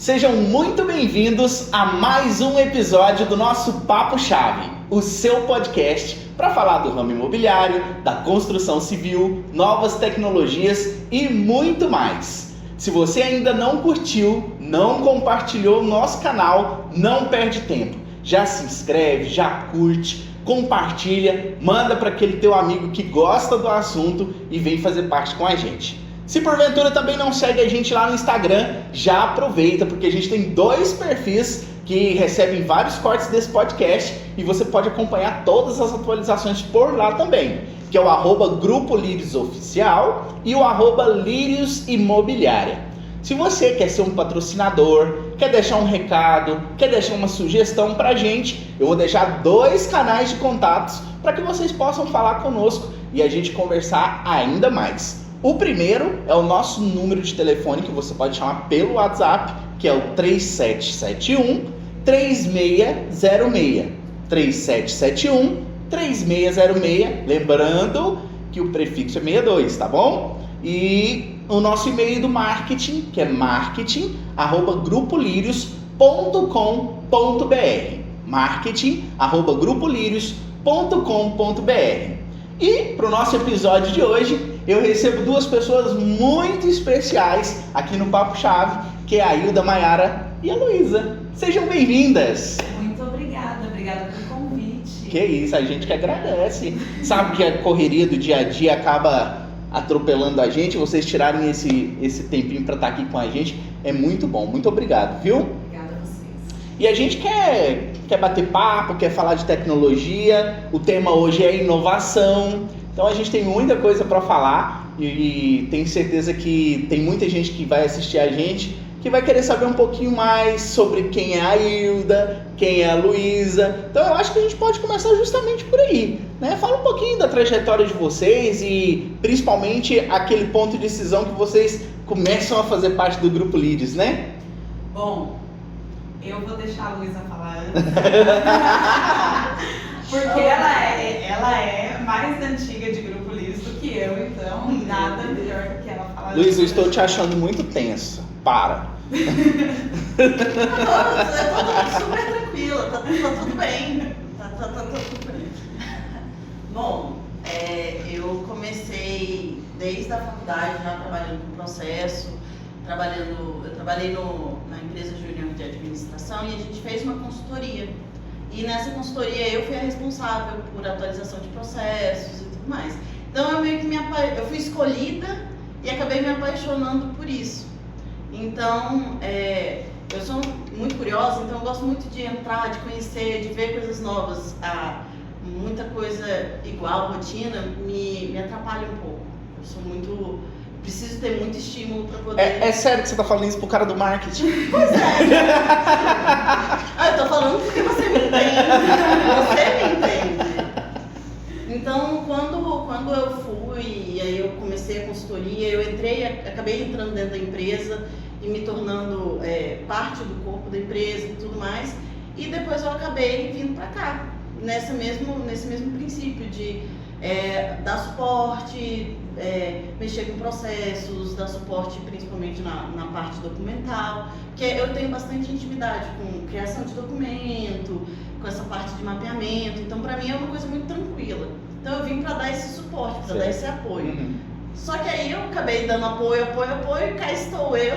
Sejam muito bem-vindos a mais um episódio do nosso Papo Chave, o seu podcast para falar do ramo imobiliário, da construção civil, novas tecnologias e muito mais. Se você ainda não curtiu, não compartilhou o nosso canal, não perde tempo. Já se inscreve, já curte, compartilha, manda para aquele teu amigo que gosta do assunto e vem fazer parte com a gente. Se porventura também não segue a gente lá no Instagram, já aproveita, porque a gente tem 2 perfis que recebem vários cortes desse podcast e você pode acompanhar todas as atualizações por lá também, que é o @Grupo Lírios Oficial e o @Lírios Imobiliária. Se você quer ser um patrocinador, quer deixar um recado, quer deixar uma sugestão pra gente, eu vou deixar 2 canais de contatos para que vocês possam falar conosco e a gente conversar ainda mais. O primeiro é o nosso número de telefone que você pode chamar pelo WhatsApp, que é o 3771-3606. 3771-3606, lembrando que o prefixo é 62, tá bom? E o nosso e-mail do marketing, que é marketing@grupolirios.com.br. marketing@grupolirios.com.br. E para o nosso episódio de hoje, eu recebo 2 pessoas muito especiais aqui no Papo Chave, que é a Hilda Maiara e a Luísa. Sejam bem-vindas! Muito obrigada pelo convite. Que isso, a gente que agradece. Sabe que a correria do dia a dia acaba atropelando a gente, vocês tirarem esse tempinho para estar aqui com a gente, é muito bom. Muito obrigado, viu? Obrigada a vocês. E a gente quer bater papo, quer falar de tecnologia, o tema hoje é inovação, então a gente tem muita coisa para falar e tenho certeza que tem muita gente que vai assistir a gente que vai querer saber um pouquinho mais sobre quem é a Hilda, quem é a Luísa. Então eu acho que a gente pode começar justamente por aí, né? Fala um pouquinho da trajetória de vocês e principalmente aquele ponto de decisão que vocês começam a fazer parte do Grupo Lírios, né? Bom, eu vou deixar a Luísa falar antes, porque ela é mais antiga de Grupo Lírios do que eu, então nada melhor do que ela falar. Luísa, eu estou te achando muito tensa. Para. Eu tô super tranquila, tá tudo bem. Tá tudo bem. Bom, eu comecei desde a faculdade já trabalhando com processo, eu trabalhei na empresa Júnior de administração e a gente fez uma consultoria. E nessa consultoria eu fui a responsável por atualização de processos e tudo mais. Então eu meio que eu fui escolhida e acabei me apaixonando por isso. Então, eu sou muito curiosa, então eu gosto muito de entrar, de conhecer, de ver coisas novas. Muita coisa igual, rotina, me atrapalha um pouco. Eu sou preciso ter muito estímulo para poder... É sério que você tá falando isso pro cara do marketing? Pois é. Eu tô falando porque você me entende. Você me entende. Então, quando eu fui, e aí eu comecei a consultoria, eu acabei entrando dentro da empresa e me tornando parte do corpo da empresa e tudo mais. E depois eu acabei vindo para cá, nesse mesmo princípio de dar suporte, mexer com processos, dar suporte principalmente na parte documental, porque eu tenho bastante intimidade com criação de documento, com essa parte de mapeamento, então para mim é uma coisa muito tranquila. Então eu vim para dar esse suporte, para dar esse apoio. Uhum. Só que aí eu acabei dando apoio, e cá estou eu,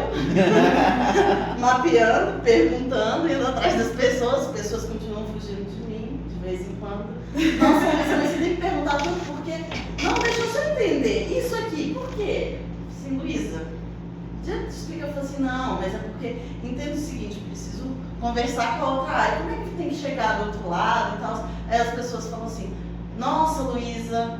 mapeando, perguntando, indo atrás das pessoas, as pessoas continuam fugindo de mim, de vez em quando. Nossa, mas você tem que perguntar tudo porque... Não, deixa eu só entender, isso aqui, por quê? Assim, Luísa, já te explica, eu falei assim, não, mas é porque, entendo o seguinte, preciso conversar com a outra área, como é que tem que chegar do outro lado e tal? Aí as pessoas falam assim, nossa, Luísa,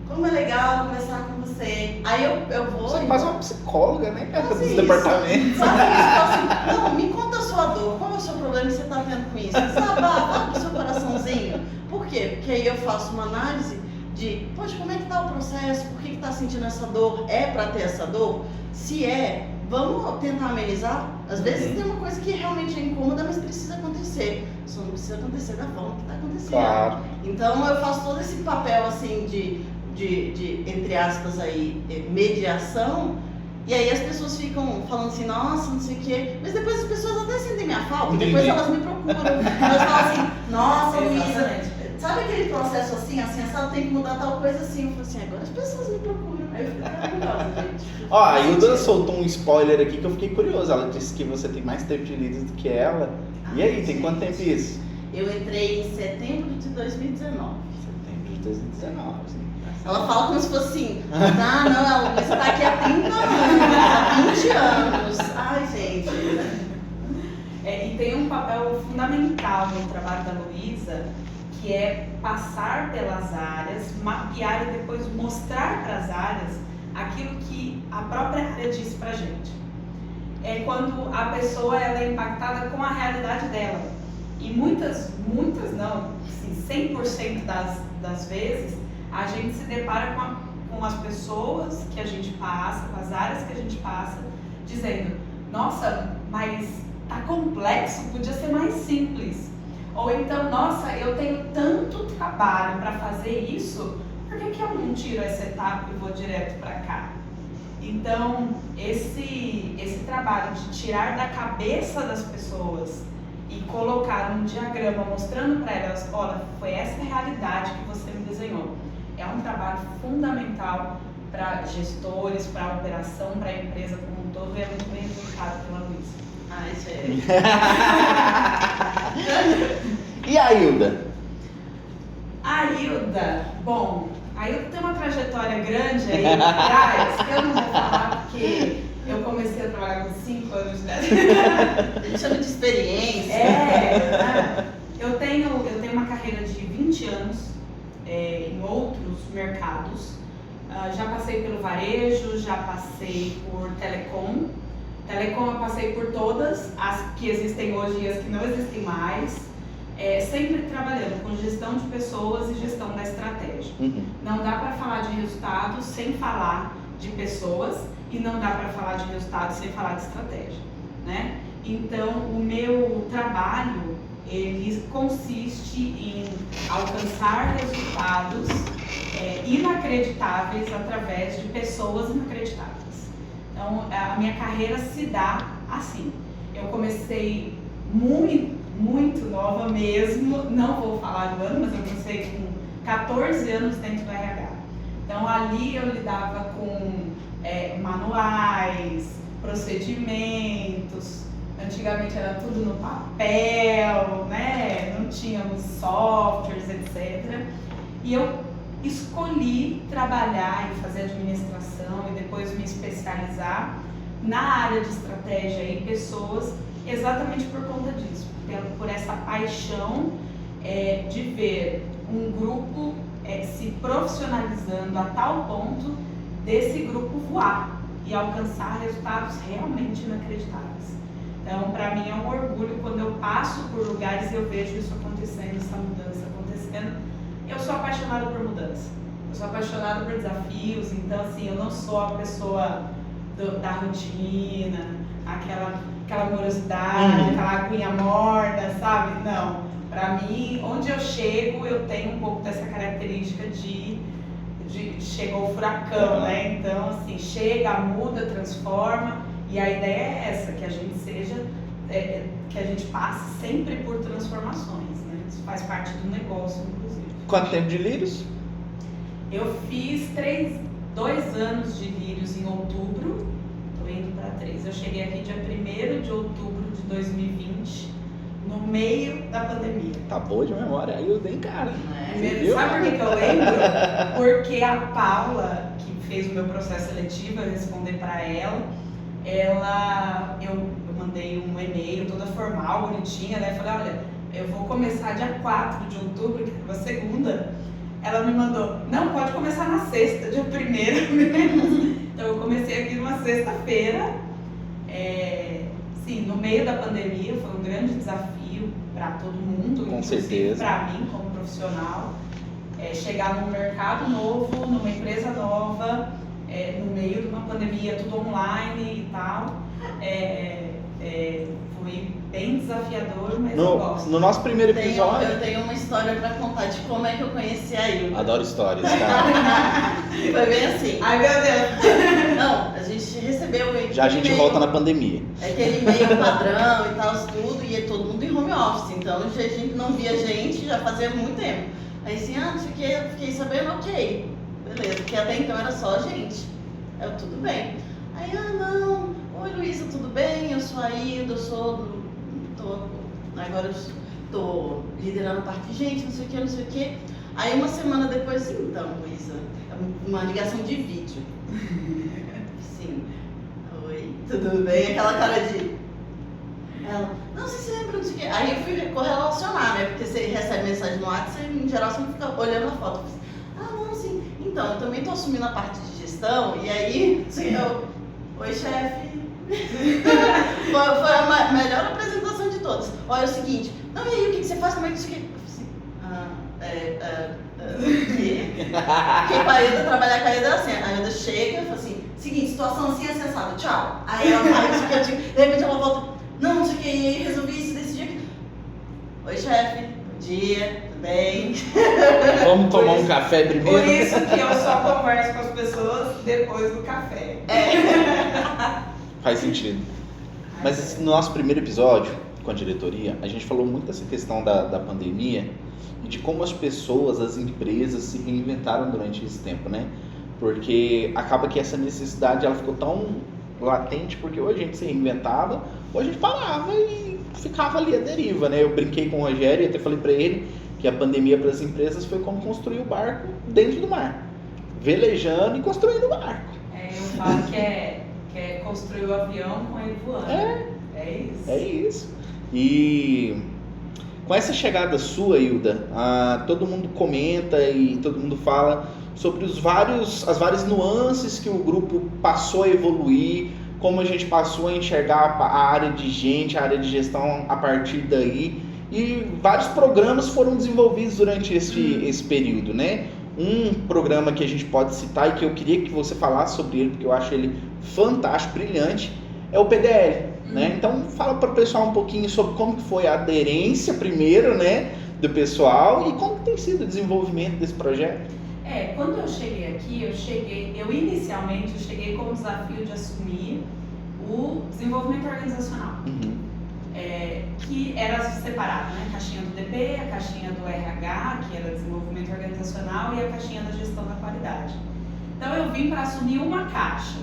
como é legal conversar com você. Aí eu vou... Você é quase uma psicóloga, né, cara, dos isso. departamentos. Sabe assim, não, me conta a sua dor, qual é o seu problema que você está tendo com isso? Abre o seu coraçãozinho. Por quê? Porque aí eu faço uma análise de, poxa, como é que está o processo? Por que está sentindo essa dor? É para ter essa dor? Se vamos tentar amenizar. Às vezes tem uma coisa que realmente é incômoda, mas precisa acontecer. Só não precisa acontecer da forma que está acontecendo. Claro. Então eu faço todo esse papel assim de entre aspas aí, mediação, E aí as pessoas ficam falando assim, nossa, não sei o quê, mas depois as pessoas até sentem minha falta, Entendi. depois elas me procuram, elas falam assim, nossa, Luísa, Exatamente. sabe aquele processo assim, assado, tem que mudar tal coisa assim? Eu falo assim, agora as pessoas me procuram, aí eu fico maravilhosa, gente. Ó, a Hilda soltou um spoiler aqui que eu fiquei curioso. Ela disse que você tem mais tempo de líderes do que ela. E aí, tem quanto tempo isso? Eu entrei em setembro de 2019. Setembro de 2019. Ela fala como se fosse assim, ah, não, a Luísa tá aqui há 30 anos, há 20 anos. Ai, gente. E tem um papel fundamental no trabalho da Luísa, que é passar pelas áreas, mapear e depois mostrar para as áreas aquilo que a própria área disse pra gente. É quando a pessoa ela é impactada com a realidade dela. E muitas não, assim, 100% das vezes, a gente se depara com as pessoas que a gente passa, com as áreas que a gente passa, dizendo, nossa, mas tá complexo, podia ser mais simples. Ou então, nossa, eu tenho tanto trabalho para fazer isso, por que eu não tiro essa etapa e vou direto para cá? Então, esse trabalho de tirar da cabeça das pessoas e colocar um diagrama mostrando para elas, olha, foi essa realidade que você me desenhou. É um trabalho fundamental para gestores, para a operação, para a empresa como um todo, e é muito bem executado pela Luísa. Ai, gente. E a Hilda? A Hilda, bom, a Hilda tem uma trajetória grande aí por trás, que eu não vou falar porque eu comecei a trabalhar com 5 anos de idade. A gente chama de experiência. Eu tenho uma carreira de 20 anos em outros mercados. Já passei pelo varejo, já passei por telecom. Telecom eu passei por todas, as que existem hoje e as que não existem mais. Sempre trabalhando com gestão de pessoas e gestão da estratégia. Uhum. Não dá para falar de resultados sem falar de pessoas e não dá para falar de resultados sem falar de estratégia, né? Então, o meu trabalho, ele consiste em alcançar resultados inacreditáveis através de pessoas inacreditáveis. Então, a minha carreira se dá assim. Eu comecei muito nova mesmo, não vou falar do ano, mas eu comecei com 14 anos dentro do RH. Então ali eu lidava com manuais, procedimentos, antigamente era tudo no papel, né? Não tínhamos softwares, etc. E eu escolhi trabalhar e fazer administração e depois me especializar na área de estratégia e pessoas exatamente por conta disso, por essa paixão de ver um grupo se profissionalizando a tal ponto desse grupo voar e alcançar resultados realmente inacreditáveis. Então, para mim é um orgulho quando eu passo por lugares e eu vejo isso acontecendo, essa mudança acontecendo. Eu sou apaixonada por mudança, eu sou apaixonada por desafios, então assim, eu não sou a pessoa da rotina, aquela morosidade, aquela aguinha morna, sabe? Não. Pra mim, onde eu chego, eu tenho um pouco dessa característica de chegou o furacão, né? Então, assim, chega, muda, transforma, e a ideia é essa, que a gente seja, que a gente passe sempre por transformações, né? Isso faz parte do negócio, inclusive. Quanto tempo de Lírios? Eu fiz 2 anos de Lírios em outubro, tô indo para 3. Eu cheguei aqui dia 1º de outubro de 2020, no meio da pandemia. Tá boa de memória, aí eu dei cara. Sabe por que eu lembro? Porque a Paula, que fez o meu processo seletivo, eu respondi para ela, eu mandei um e-mail toda formal, bonitinha, né? Falei, olha, eu vou começar dia 4 de outubro, que é uma segunda. Ela me mandou, não, pode começar na sexta, dia 1º. Então eu comecei aqui numa sexta-feira, sim, no meio da pandemia, foi um grande desafio para todo mundo, com inclusive certeza, para mim como profissional, chegar num mercado novo, numa empresa nova, no meio de uma pandemia, tudo online e tal, foi bem desafiador, mas eu gosto. No nosso primeiro episódio... Eu tenho uma história pra contar de como é que eu conheci a Hilda. Adoro histórias, cara. Foi bem assim. Ai, meu Deus. Não, a gente recebeu... Já a gente volta na pandemia. Aquele e-mail padrão e tal, tudo, e todo mundo em home office. Então a gente não via gente já fazia muito tempo. Aí assim, não sei o que, eu fiquei sabendo, ok. Beleza, porque até então era só a gente. Eu, tudo bem. Aí, não, oi Luísa, tudo bem? Eu sou a Hilda, agora eu tô liderando a parte de gente, não sei o que, não sei o que. Aí uma semana depois, então, Luísa, uma ligação de vídeo. Sim. Oi, tudo bem? Aquela cara de... Ela, não, você se lembra, não sei o que. Aí eu fui correlacionar, né? Porque você recebe mensagem no WhatsApp, em geral você não fica olhando a foto. Não, sim. Então, eu também tô assumindo a parte de gestão, e aí, assim, oi, chefe. Foi a melhor apresentação de todas. Olha, é o seguinte, não, e aí, o que você faz? Como é que isso aqui? Porque pra Hilda trabalhar com a Hilda assim, a Hilda chega e fala assim, seguinte, situação assim, acessada, tchau. Aí ela vai, isso aqui, de repente ela volta, não sei o que, e aí resolvi isso desse dia. Oi, chefe, bom dia, tudo bem? Vamos tomar um café primeiro? Por isso que eu só converso com as pessoas depois do café. Faz sentido. Mas no nosso primeiro episódio com a diretoria, a gente falou muito dessa questão da pandemia e de como as pessoas, as empresas se reinventaram durante esse tempo, né? Porque acaba que essa necessidade ela ficou tão latente, porque ou a gente se reinventava, ou a gente parava e ficava ali à deriva, né? Eu brinquei com o Rogério e até falei para ele que a pandemia para as empresas foi como construir o barco dentro do mar, velejando e construindo o barco. Eu falo que é construir o avião com ele voando. É isso. É isso. E com essa chegada sua, Hilda, todo mundo comenta e todo mundo fala sobre as várias nuances que o grupo passou a evoluir, como a gente passou a enxergar a área de gente, a área de gestão a partir daí. E vários programas foram desenvolvidos durante esse período, né? Um programa que a gente pode citar e que eu queria que você falasse sobre ele, porque eu acho ele fantástico, brilhante, é o PDL, né? Então fala para o pessoal um pouquinho sobre como que foi a aderência primeiro, né, do pessoal e como tem sido o desenvolvimento desse projeto. Quando eu cheguei aqui, eu inicialmente cheguei com o desafio de assumir o desenvolvimento organizacional. Que era separado, né? A caixinha do DP, a caixinha do RH, que era desenvolvimento organizacional, e a caixinha da gestão da qualidade. Então eu vim para assumir uma caixa.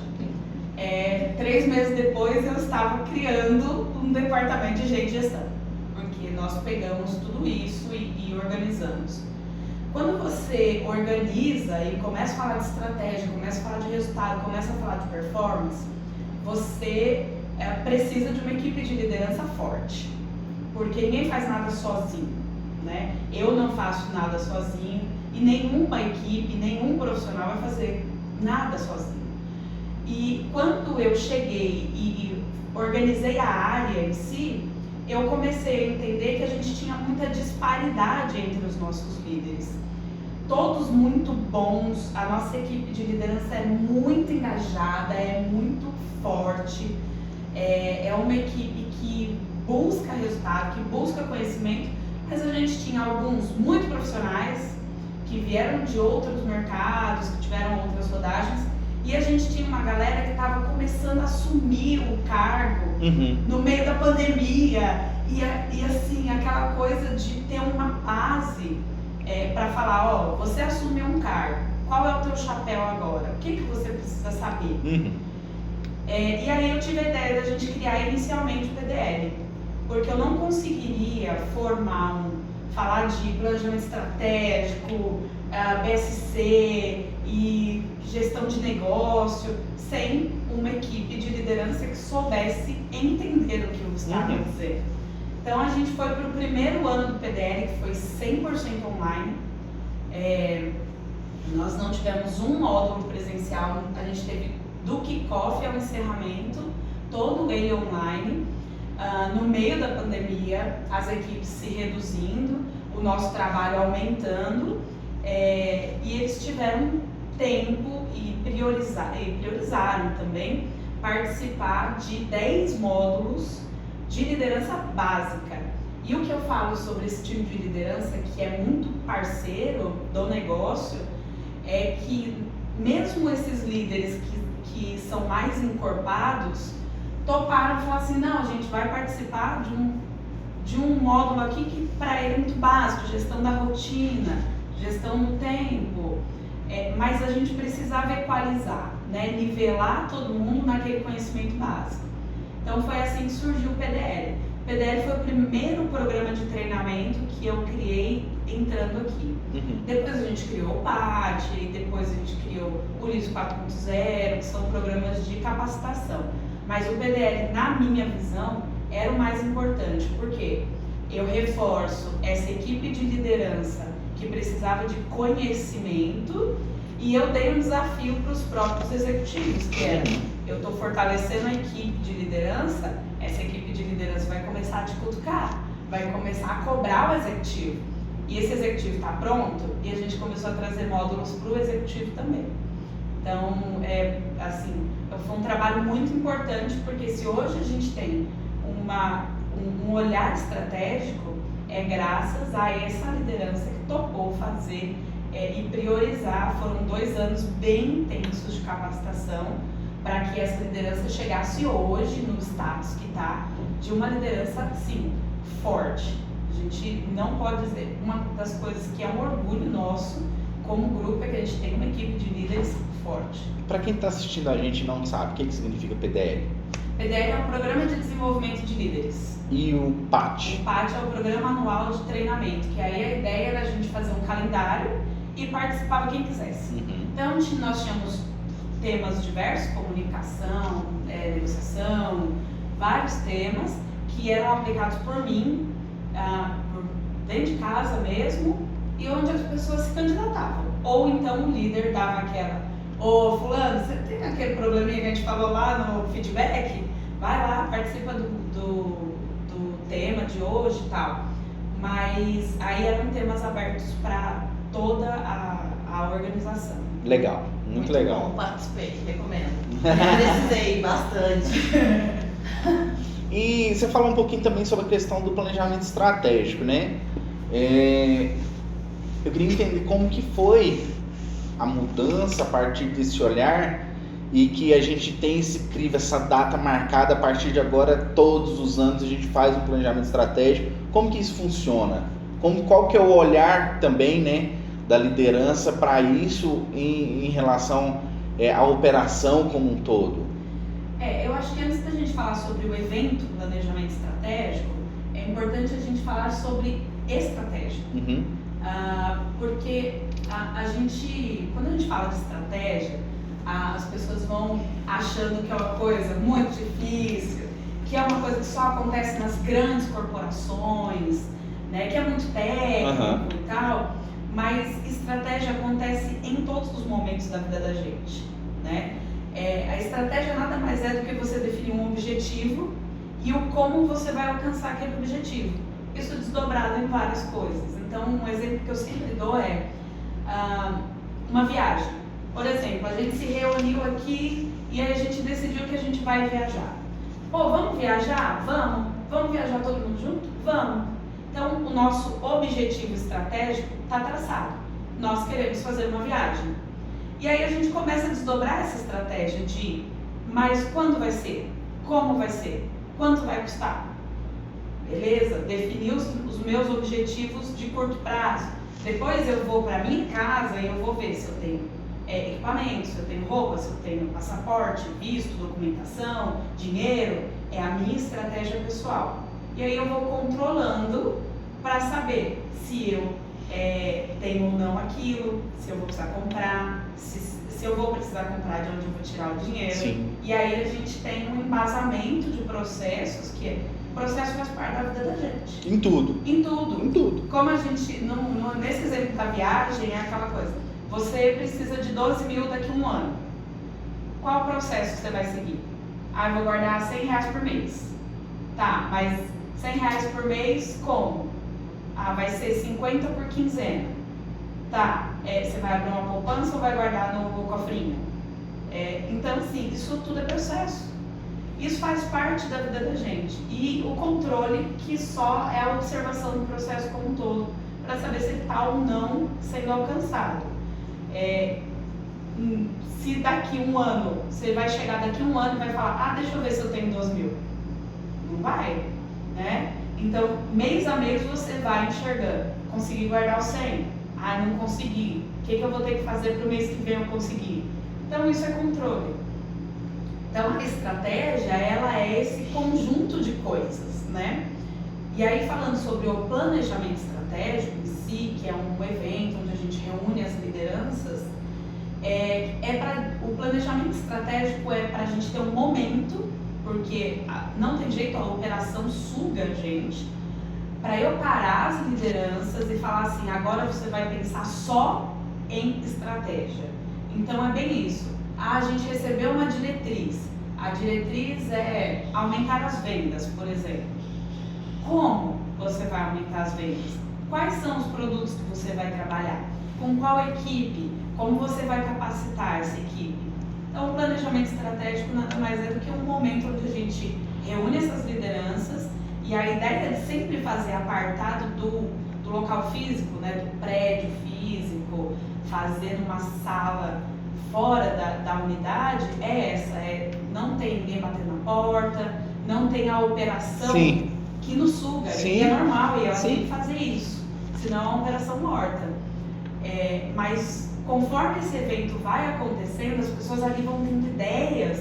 3 meses depois eu estava criando um departamento de gente de gestão, porque nós pegamos tudo isso e organizamos. Quando você organiza e começa a falar de estratégia, começa a falar de resultado, começa a falar de performance, você precisa de uma equipe de liderança forte, porque ninguém faz nada sozinho, né? Eu não faço nada sozinho e nenhuma equipe, nenhum profissional vai fazer nada sozinho. E quando eu cheguei e organizei a área em si, eu comecei a entender que a gente tinha muita disparidade entre os nossos líderes. Todos muito bons, a nossa equipe de liderança é muito engajada, é muito forte, é uma equipe que busca resultado, que busca conhecimento, mas a gente tinha alguns muito profissionais que vieram de outros mercados, que tiveram outras rodagens, e a gente tinha uma galera que estava começando a assumir o cargo no meio da pandemia, e assim, aquela coisa de ter uma base para falar, você assumiu um cargo, qual é o teu chapéu agora? O que você precisa saber? E aí eu tive a ideia da gente criar inicialmente o PDL, porque eu não conseguiria falar de planejamento estratégico, BSC e gestão de negócio, sem uma equipe de liderança que soubesse entender o que eu estava a dizer. Então a gente foi para o primeiro ano do PDL, que foi 100% online. Nós não tivemos um módulo presencial, a gente teve do kickoff ao encerramento, todo ele online. No meio da pandemia, as equipes se reduzindo, o nosso trabalho aumentando, e eles tiveram tempo e priorizaram também participar de 10 módulos de liderança básica. E o que eu falo sobre esse time de liderança, que é muito parceiro do negócio, é que mesmo esses líderes que são mais encorpados, toparam e falaram assim, não, a gente vai participar de um módulo aqui que para ele é muito básico, gestão da rotina, gestão do tempo, mas a gente precisava equalizar, né? Nivelar todo mundo naquele conhecimento básico. Então foi assim que surgiu o PDL. O PDL foi o primeiro programa de treinamento que eu criei entrando aqui. Depois a gente criou o PAT, depois a gente criou o LIS 4.0, que são programas de capacitação. Mas o PDL, na minha visão, era o mais importante, porque eu reforço essa equipe de liderança que precisava de conhecimento e eu dei um desafio para os próprios executivos, que era, eu estou fortalecendo a equipe de liderança, essa equipe de liderança vai começar a te cutucar, vai começar a cobrar o executivo. E esse executivo está pronto e a gente começou a trazer módulos para o executivo também. Então, foi um trabalho muito importante, porque se hoje a gente tem um olhar estratégico, é graças a essa liderança que topou fazer e priorizar. Foram 2 anos bem intensos de capacitação para que essa liderança chegasse hoje no status que está, de uma liderança, sim, forte. A gente não pode dizer, uma das coisas que é um orgulho nosso como grupo é que a gente tem uma equipe de líderes forte. Para quem está assistindo a gente e não sabe, o que significa PDL? PDL é um programa de desenvolvimento de líderes. E o PAT? O PAT é o programa anual de treinamento, que aí a ideia era a gente fazer um calendário e participava quem quisesse. Então nós tínhamos temas diversos, comunicação, negociação, vários temas que eram aplicados por mim, dentro de casa mesmo, e onde as pessoas se candidatavam. Ou então o líder dava aquela, ô fulano, você tem aquele probleminha que a gente falou lá no feedback? Vai lá, participa do tema de hoje e tal. Mas aí eram temas abertos para toda a organização. Legal, muito legal. Bom, participei, recomendo. Precisei bastante. E você falou um pouquinho também sobre a questão do planejamento estratégico, né? Eu queria entender como que foi a mudança a partir desse olhar e que a gente tem esse crivo, essa data marcada, a partir de agora, todos os anos a gente faz um planejamento estratégico. Como que isso funciona? Qual que é o olhar também, né, da liderança para isso em relação à operação como um todo? Eu acho que antes da gente falar sobre o evento planejamento estratégico, é importante a gente falar sobre estratégia. Porque quando a gente fala de estratégia, as pessoas vão achando que é uma coisa muito difícil, que é uma coisa que só acontece nas grandes corporações, né, que é muito técnico e tal, mas estratégia acontece em todos os momentos da vida da gente, né? A estratégia nada mais é do que você definir um objetivo e o como você vai alcançar aquele objetivo. Isso desdobrado em várias coisas. Então, um exemplo que eu sempre dou é uma viagem. Por exemplo, a gente se reuniu aqui e aí a gente decidiu que a gente vai viajar. Pô, vamos viajar? Vamos. Vamos viajar todo mundo junto? Vamos. Então, o nosso objetivo estratégico está traçado. Nós queremos fazer uma viagem. E aí a gente começa a desdobrar essa estratégia de, mas quando vai ser? Como vai ser? Quanto vai custar? Beleza? Definir os meus objetivos de curto prazo. Depois eu vou para minha casa e eu vou ver se eu tenho equipamento, se eu tenho roupa, se eu tenho passaporte, visto, documentação, dinheiro. É a minha estratégia pessoal. E aí eu vou controlando para saber se eu tenho ou não aquilo, se eu vou precisar comprar, se eu vou precisar comprar, de onde eu vou tirar o dinheiro. Sim. E aí a gente tem um embasamento de processos que o processo faz parte da vida da gente. Em tudo. Em tudo. Em tudo. Como a gente, nesse exemplo da viagem, é aquela coisa, você precisa de 12 mil daqui a um ano. Qual o processo que você vai seguir? Eu vou guardar R$100 por mês. Tá, mas R$100 por mês como? Vai ser 50 por quinzena. Tá, você vai abrir uma poupança ou vai guardar no cofrinho? Então, assim, isso tudo é processo. Isso faz parte da vida da gente. E o controle, que só é a observação do processo como um todo, para saber se ele está ou não sendo alcançado. Se daqui um ano, você vai chegar daqui um ano e vai falar, deixa eu ver se eu tenho 2.000. Não vai, né? Então, mês a mês você vai enxergando. Consegui guardar o 100. Não consegui. O que eu vou ter que fazer para o mês que vem eu conseguir? Então, isso é controle. Então, a estratégia, ela é esse conjunto de coisas, né? E aí, falando sobre o planejamento estratégico em si, que é um evento onde a gente reúne as lideranças, o planejamento estratégico é para a gente ter um momento, porque não tem jeito, a operação suga a gente, para eu parar as lideranças e falar assim, agora você vai pensar só em estratégia. Então é bem isso. A gente recebeu uma diretriz. A diretriz é aumentar as vendas, por exemplo. Como você vai aumentar as vendas? Quais são os produtos que você vai trabalhar? Com qual equipe? Como você vai capacitar essa equipe? Então, o planejamento estratégico nada mais é do que um momento onde a gente reúne essas lideranças e a ideia de sempre fazer apartado do local físico, né, do prédio físico, fazer numa sala fora da unidade, é essa, não tem ninguém batendo na porta, não tem a operação Sim. que nos suga, Sim. e é normal, e ela Sim. tem que fazer isso, senão é uma operação morta. Mas conforme esse evento vai acontecendo, as pessoas ali vão tendo ideias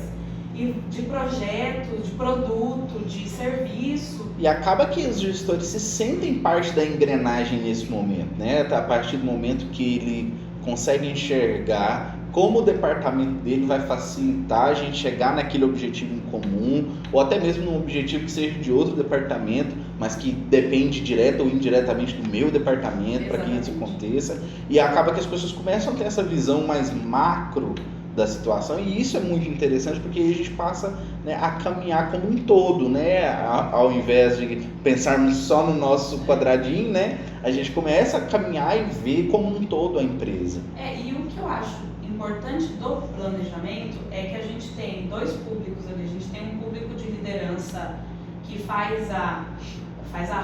de projeto, de produto, de serviço. E acaba que os gestores se sentem parte da engrenagem nesse momento, né? A partir do momento que ele consegue enxergar como o departamento dele vai facilitar a gente chegar naquele objetivo em comum, ou até mesmo num objetivo que seja de outro departamento, mas que depende direta ou indiretamente do meu departamento para que isso aconteça. E acaba que as pessoas começam a ter essa visão mais macro da situação, e isso é muito interessante porque aí a gente passa, né, a caminhar como um todo, né, ao invés de pensarmos só no nosso quadradinho, né, a gente começa a caminhar e ver como um todo a empresa. E o que eu acho importante do planejamento é que a gente tem dois públicos ali. A gente tem um público de liderança que faz a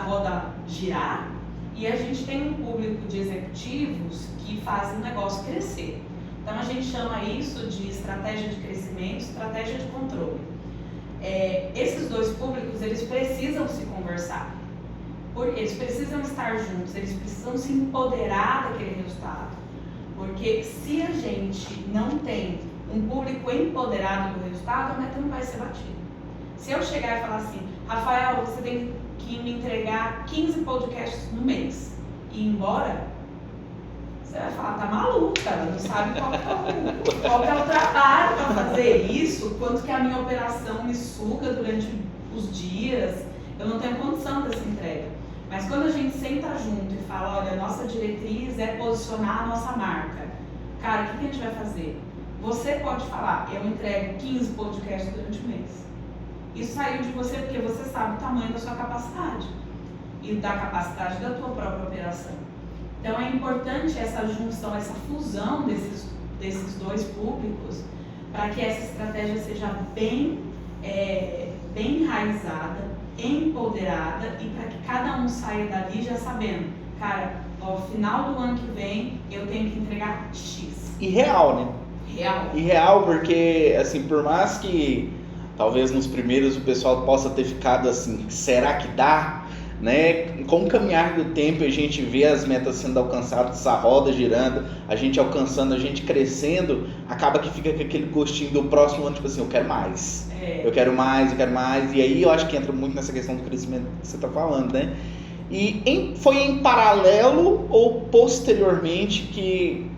roda girar, e a gente tem um público de executivos que fazem o negócio crescer. Então a gente chama isso de estratégia de crescimento, estratégia de controle. Esses dois públicos, eles precisam se conversar, eles precisam estar juntos, eles precisam se empoderar daquele resultado. Porque se a gente não tem um público empoderado do resultado, a meta não vai ser batida. Se eu chegar e falar assim, Rafael, você tem que me entregar 15 podcasts no mês e ir embora, você vai falar, tá maluca, não sabe qual que é o trabalho para fazer isso, quanto que a minha operação me suga durante os dias, eu não tenho condição dessa entrega. Mas quando a gente senta junto e fala, olha, a nossa diretriz é posicionar a nossa marca, cara, o que a gente vai fazer? Você pode falar, eu entrego 15 podcasts durante o mês. Isso saiu de você porque você sabe o tamanho da sua capacidade e da capacidade da tua própria operação. Então é importante essa junção, essa fusão desses dois públicos para que essa estratégia seja bem enraizada, empoderada, e para que cada um saia dali já sabendo, cara, ao final do ano que vem eu tenho que entregar X. E real, né? Real. E real porque, assim, por mais que talvez nos primeiros o pessoal possa ter ficado assim, será que dá? Né? Com o caminhar do tempo a gente vê as metas sendo alcançadas, essa roda girando, a gente alcançando, a gente crescendo, acaba que fica com aquele gostinho do próximo ano, tipo assim, eu quero mais, eu quero mais, e aí eu acho que entra muito nessa questão do crescimento que você está falando, né? E foi em paralelo ou posteriormente que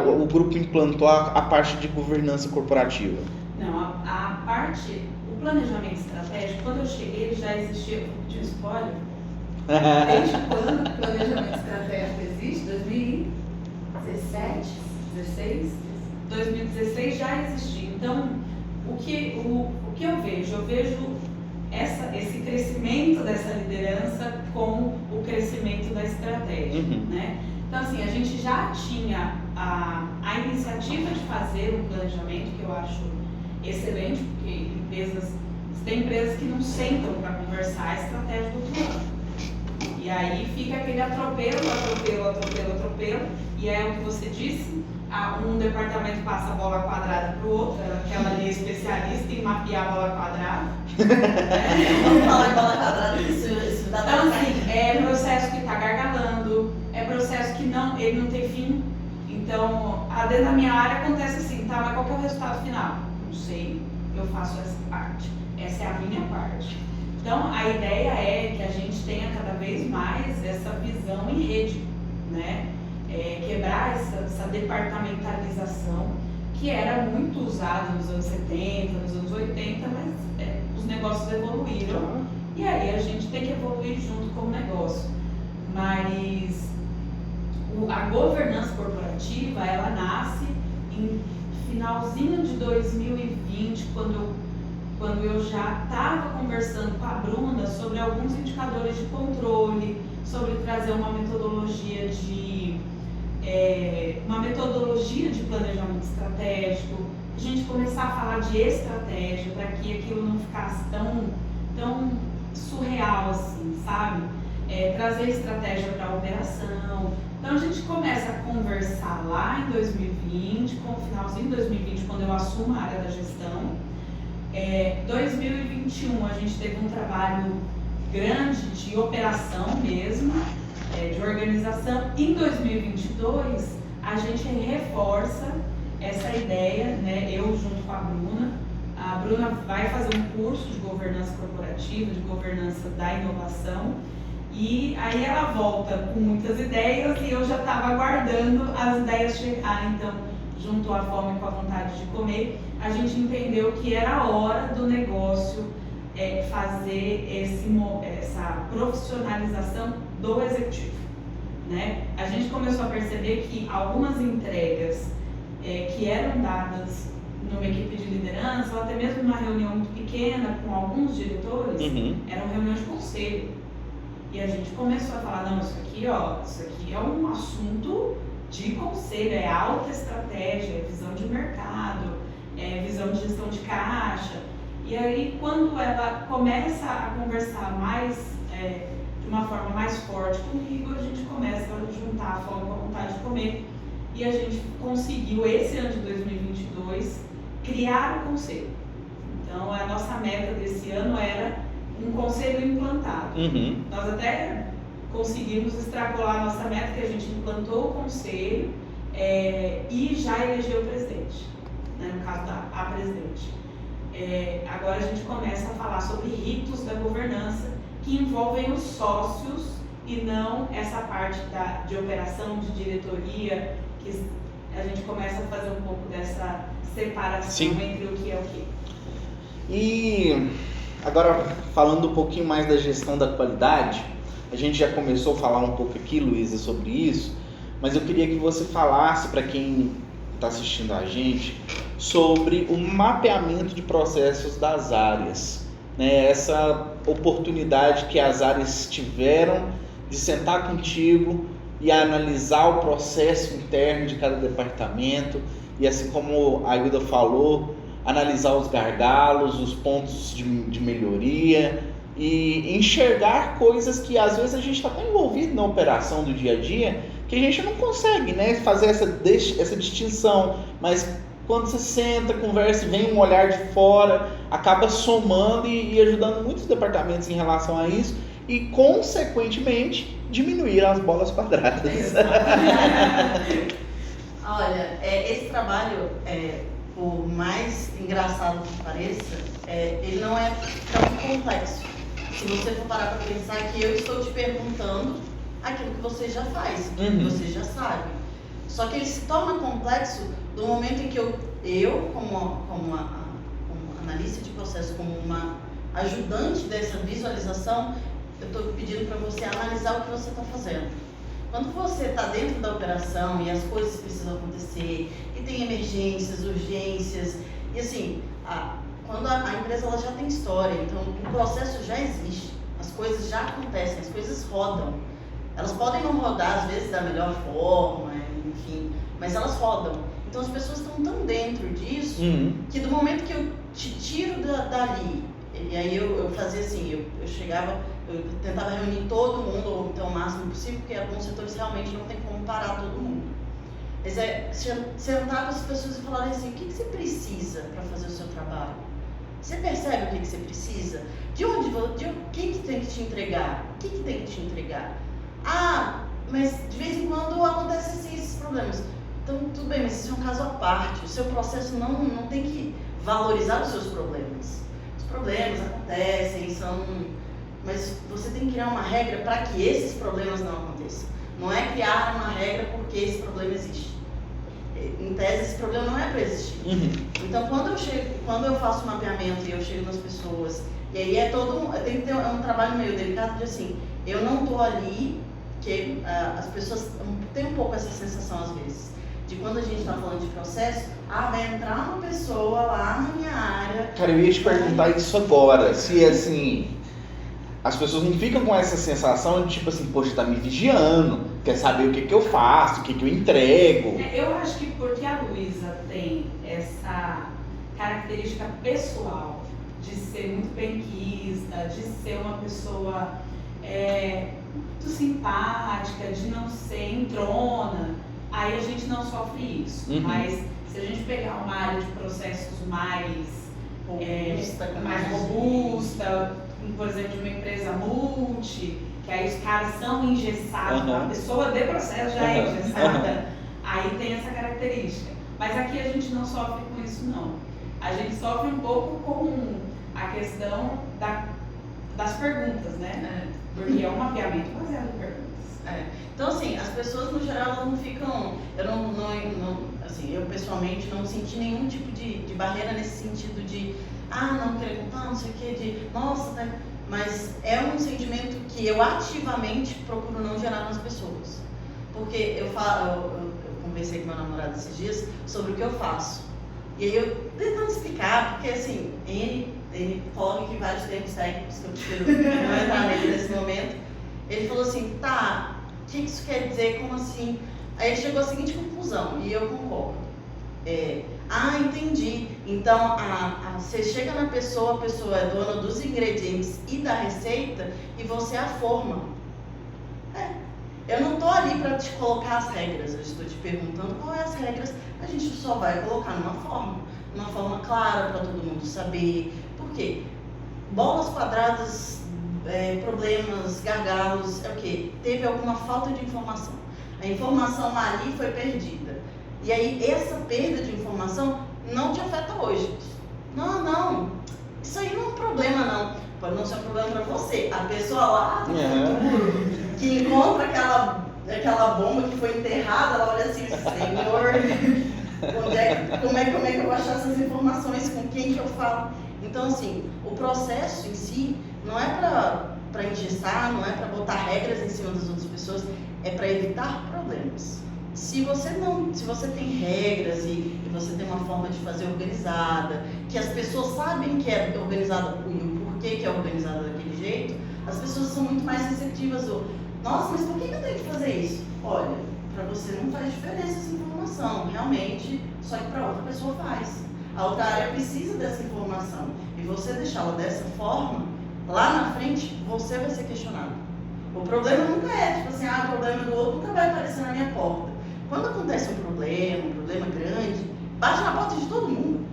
o grupo implantou a parte de governança corporativa? Não, a parte, o planejamento estratégico, quando eu cheguei, ele já existia, vou pedir um spoiler. Desde quando o planejamento estratégico existe? 2017, 16? 2016 já existia. Então, o que eu vejo? Eu vejo esse crescimento dessa liderança com o crescimento da estratégia, né? Então, assim, a gente já tinha a iniciativa de fazer um planejamento, que eu acho excelente, porque empresas Tem empresas que não sentam para conversar a estratégia do outro ano. E aí fica aquele atropelo, e é o que você disse, um departamento passa a bola quadrada para o outro, aquela ali é especialista em mapear a bola quadrada. Vamos falar em bola quadrada, isso dá então assim, é processo que está gargalando, é processo que ele não tem fim. Então, dentro da minha área acontece assim, tá, mas qual que é o resultado final? Não sei, eu faço essa parte, essa é a minha parte. Então, a ideia é que a gente tenha cada vez mais essa visão em rede, né? Quebrar essa departamentalização que era muito usada nos anos 70, nos anos 80, mas os negócios evoluíram e aí a gente tem que evoluir junto com o negócio. Mas a governança corporativa, ela nasce em finalzinho de 2020, quando eu já estava conversando com a Bruna sobre alguns indicadores de controle, sobre trazer uma metodologia de planejamento estratégico, a gente começar a falar de estratégia para que aquilo não ficasse tão surreal assim, sabe? Trazer estratégia para a operação. Então a gente começa a conversar lá em 2020, com o finalzinho de 2020, quando eu assumo a área da gestão. 2021 a gente teve um trabalho grande de operação mesmo, de organização. Em 2022 a gente reforça essa ideia, né? Eu junto com a Bruna vai fazer um curso de governança corporativa, de governança da inovação, e aí ela volta com muitas ideias e eu já estava aguardando as ideias chegarem. Então, junto à fome com a vontade de comer, a gente entendeu que era a hora do negócio fazer essa profissionalização do executivo, né? A gente começou a perceber que algumas entregas que eram dadas numa equipe de liderança, ou até mesmo numa reunião muito pequena com alguns diretores, eram reuniões de conselho. E a gente começou a falar, não, isso aqui é um assunto de conselho, é alta estratégia, é visão de mercado, é visão de gestão de caixa. E aí, quando ela começa a conversar de uma forma mais forte comigo, a gente começa a juntar a fome com a vontade de comer. E a gente conseguiu, esse ano de 2022, criar o conselho. Então, a nossa meta desse ano era um conselho implantado. Nós até conseguimos extrapolar a nossa meta, que a gente implantou o conselho e já elegeu o presidente, né, no caso a presidente. Agora a gente começa a falar sobre ritos da governança que envolvem os sócios e não essa parte de operação, de diretoria, que a gente começa a fazer um pouco dessa separação entre o que é o que. E agora, falando um pouquinho mais da gestão da qualidade, a gente já começou a falar um pouco aqui, Luísa, sobre isso, mas eu queria que você falasse para quem está assistindo a gente sobre o mapeamento de processos das áreas, né? Essa oportunidade que as áreas tiveram de sentar contigo e analisar o processo interno de cada departamento e, assim como a Hilda falou, analisar os gargalos, os pontos de melhoria e enxergar coisas que às vezes a gente está tão envolvido na operação do dia a dia que a gente não consegue, né, fazer essa distinção, mas quando você senta, conversa e vem um olhar de fora, acaba somando e ajudando muitos departamentos em relação a isso e, consequentemente, diminuir as bolas quadradas. Olha, esse trabalho, por mais engraçado que pareça, ele não é tão complexo. Se você for parar para pensar que eu estou te perguntando aquilo que você já faz, aquilo que você já sabe. Só que ele se torna complexo do momento em que eu como analista de processo, como uma ajudante dessa visualização, eu estou pedindo para você analisar o que você está fazendo. Quando você está dentro da operação e as coisas precisam acontecer, e tem emergências, urgências, e assim, quando a empresa ela já tem história, então o processo já existe, as coisas já acontecem, as coisas rodam. Elas podem não rodar às vezes da melhor forma, enfim, mas elas rodam. Então as pessoas estão tão dentro disso que do momento que eu te tiro dali, E aí eu fazia assim, eu chegava, eu tentava reunir todo mundo, ou então o máximo possível, porque alguns setores realmente não tem como parar todo mundo. Mas sentar com as pessoas e falar assim, o que você precisa para fazer o seu trabalho? Você percebe o que você precisa? Quem que tem que te entregar? O que tem que te entregar? Ah, mas de vez em quando acontecem assim, esses problemas. Então, tudo bem, mas isso é um caso à parte. O seu processo não tem que valorizar os seus problemas. Os problemas acontecem, mas você tem que criar uma regra para que esses problemas não aconteçam. Não é criar uma regra porque esse problema existe. Em tese, esse problema não é para existir. Então, quando eu faço o mapeamento e eu chego nas pessoas, e aí tem que ter um trabalho meio delicado de assim, eu não estou ali, que as pessoas têm um pouco essa sensação às vezes, de quando a gente está falando de processo, vai entrar uma pessoa lá na minha área. Cara, eu ia te perguntar isso agora, se assim, as pessoas não ficam com essa sensação de tipo assim, poxa, tá me vigiando, quer saber o que eu faço, o que eu entrego. Eu acho que porque a Luísa tem essa característica pessoal de ser muito benquista, de ser uma pessoa muito simpática, de não ser entrona, aí a gente não sofre isso. Mas se a gente pegar uma área de processos mais robusta, por exemplo, de uma empresa multi, que aí os caras são engessados, a pessoa de processo já é engessada, aí tem essa característica. Mas aqui a gente não sofre com isso, não. A gente sofre um pouco com a questão das perguntas, né? Porque é um mapeamento baseado em perguntas. Então, assim, as pessoas no geral elas não ficam. Eu pessoalmente não senti nenhum tipo de barreira nesse sentido de não querer contar, não sei o que, de nossa, né? Mas é um sentimento que eu ativamente procuro não gerar nas pessoas. Porque eu conversei com meu namorado esses dias sobre o que eu faço. E aí eu tentando explicar, porque assim, ele coloca aqui vários termos técnicos que eu prefiro não entrar nele nesse momento. Ele falou assim, tá, o que isso quer dizer, como assim? Aí ele chegou à seguinte conclusão, e eu concordo. Entendi. Então, você chega na pessoa, a pessoa é dona dos ingredientes e da receita, e você a forma. Eu não estou ali para te colocar as regras, eu estou te perguntando quais são as regras, a gente só vai colocar numa forma clara para todo mundo saber. Por quê? Bolas quadradas, problemas, gargalos, é o quê? Teve alguma falta de informação. A informação ali foi perdida. E aí, essa perda de informação não te afeta hoje. Não. Isso aí não é um problema, não. Pode não ser um problema para você. A pessoa lá do futuro, que encontra aquela bomba que foi enterrada, ela olha assim, Senhor, como é que eu vou achar essas informações? Com quem que eu falo? Então, assim, o processo em si não é para engessar, não é para botar regras em cima das outras pessoas, é para evitar problemas. Se você tem regras e você tem uma forma de fazer organizada, que as pessoas sabem que é organizada e o porquê que é organizada daquele jeito, as pessoas são muito mais receptivas. Nossa, mas por que eu tenho que fazer isso? Olha, para você não faz diferença essa informação, realmente, só que para outra pessoa faz. A outra área precisa dessa informação e você deixá-la dessa forma, lá na frente, você vai ser questionado. O problema nunca é, tipo assim, o problema do outro nunca vai aparecer na minha porta. Quando acontece um problema grande, bate na porta de todo mundo.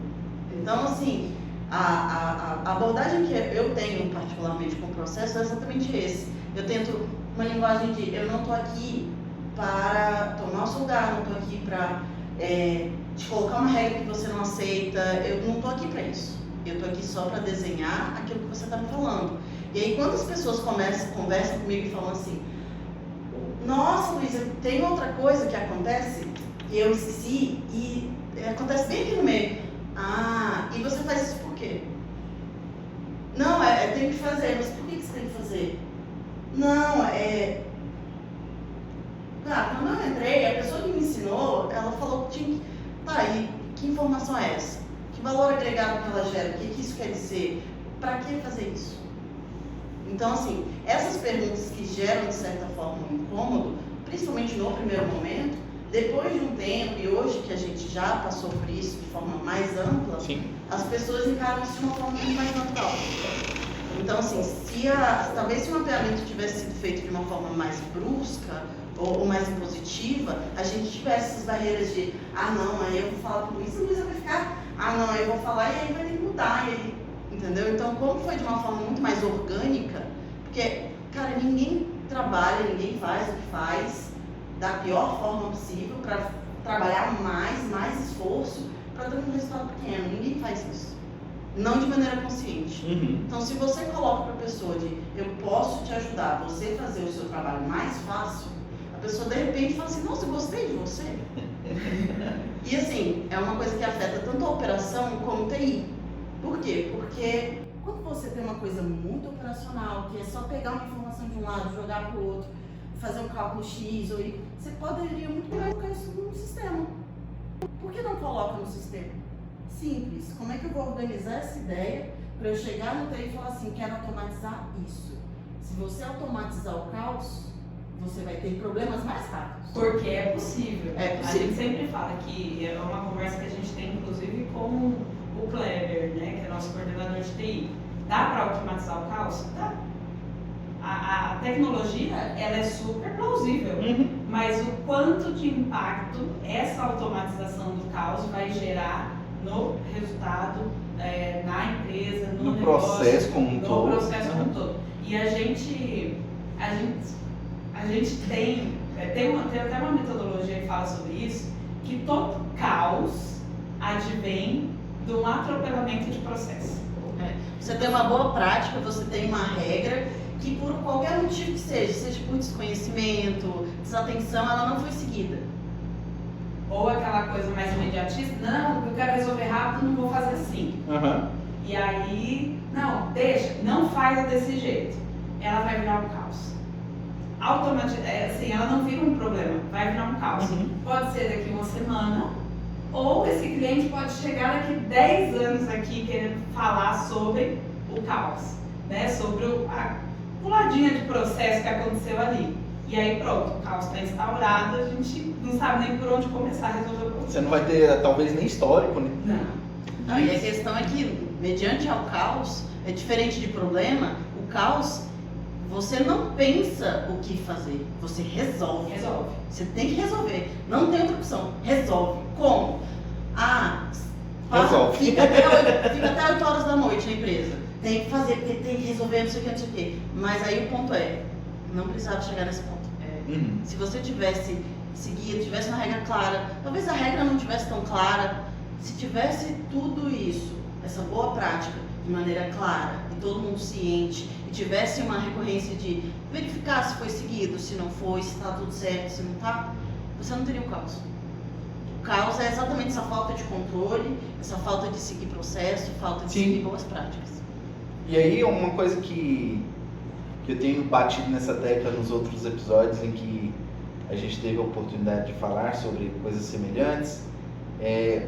Então, assim, a abordagem que eu tenho particularmente com o processo é exatamente esse. Eu tento uma linguagem de, eu não estou aqui para tomar o seu lugar, não estou aqui para te colocar uma regra que você não aceita, eu não estou aqui para isso. Eu estou aqui só para desenhar aquilo que você está me falando. E aí, quando as pessoas conversam comigo e falam assim, nossa, Luísa, tem outra coisa que acontece que eu esqueci e acontece bem aqui no meio. E você faz isso por quê? Não, tem que fazer, mas por que você tem que fazer? Não, quando eu entrei, a pessoa que me ensinou, ela falou que tinha que... e que informação é essa? Que valor agregado que ela gera? O que isso quer dizer? Para que fazer isso? Então, assim, essas perguntas que geram, de certa forma, um incômodo, principalmente no primeiro momento, Depois de um tempo, e hoje que a gente já passou por isso de forma mais ampla, Sim. as pessoas encaram isso de uma forma muito mais natural. Então, assim, talvez se o mapeamento tivesse sido feito de uma forma mais brusca ou mais impositiva, a gente tivesse essas barreiras de, não, aí eu vou falar pro Luiz, e o Luiz vai ficar, não, aí eu vou falar e aí vai ter que mudar, e aí, entendeu? Então, como foi de uma forma muito mais orgânica, porque, cara, ninguém trabalha, ninguém faz o que faz da pior forma possível para trabalhar mais esforço para ter um resultado pequeno. Ninguém faz isso. Não de maneira consciente. Então, se você coloca para a pessoa de eu posso te ajudar, você fazer o seu trabalho mais fácil, a pessoa de repente fala assim, nossa, eu gostei de você. E assim, é uma coisa que afeta tanto a operação como o TI. Por quê? Porque quando você tem uma coisa muito operacional, que é só pegar uma informação de um lado, jogar para o outro, fazer um cálculo X ou Y, você poderia muito bem colocar isso no sistema. Por que não coloca no sistema? Simples. Como é que eu vou organizar essa ideia para eu chegar no TI e falar assim, quero automatizar isso? Se você automatizar o caos, você vai ter problemas mais rápidos. Porque é possível. É possível. A gente sempre fala que é uma conversa que a gente tem, inclusive, com o Kleber, né, que é nosso coordenador de TI. Dá para automatizar o caos? Dá. A tecnologia, ela é super plausível, mas o quanto de impacto essa automatização do caos vai gerar no resultado, na empresa, no negócio, processo como um todo. No processo como um todo. E a gente tem até uma metodologia que fala sobre isso, que todo caos advém de um atropelamento de processo. Você tem uma boa prática, você tem uma regra que por qualquer motivo que seja por desconhecimento, desatenção, ela não foi seguida. Ou aquela coisa mais imediatista, não, eu quero resolver rápido, não vou fazer assim. E aí, não, deixa, não faz desse jeito. Ela vai virar um caos. Assim, ela não vira um problema, vai virar um caos. Pode ser daqui uma semana, ou esse cliente pode chegar daqui 10 anos aqui querendo falar sobre o caos, né? Sobre a puladinha de processo que aconteceu ali. E aí pronto, o caos está instaurado, a gente não sabe nem por onde começar a resolver o problema. Você não vai ter, talvez, nem histórico, né? Não, e a questão é que, mediante ao caos, é diferente de problema, o caos, você não pensa o que fazer, você resolve. Você tem que resolver, não tem outra opção, resolve. Como? Resolve. Fica até 8 horas da noite na empresa. Tem que fazer, porque tem que resolver, não sei o que. Mas aí o ponto é, não precisava chegar nesse ponto. Se você tivesse seguido, tivesse uma regra clara, talvez a regra não tivesse tão clara, se tivesse tudo isso, essa boa prática, de maneira clara, e todo mundo ciente, e tivesse uma recorrência de verificar se foi seguido, se não foi, se está tudo certo, se não está, você não teria o caos. O caos é exatamente essa falta de controle, essa falta de seguir processo, falta de seguir boas práticas. E aí uma coisa que eu tenho batido nessa tecla nos outros episódios em que a gente teve a oportunidade de falar sobre coisas semelhantes,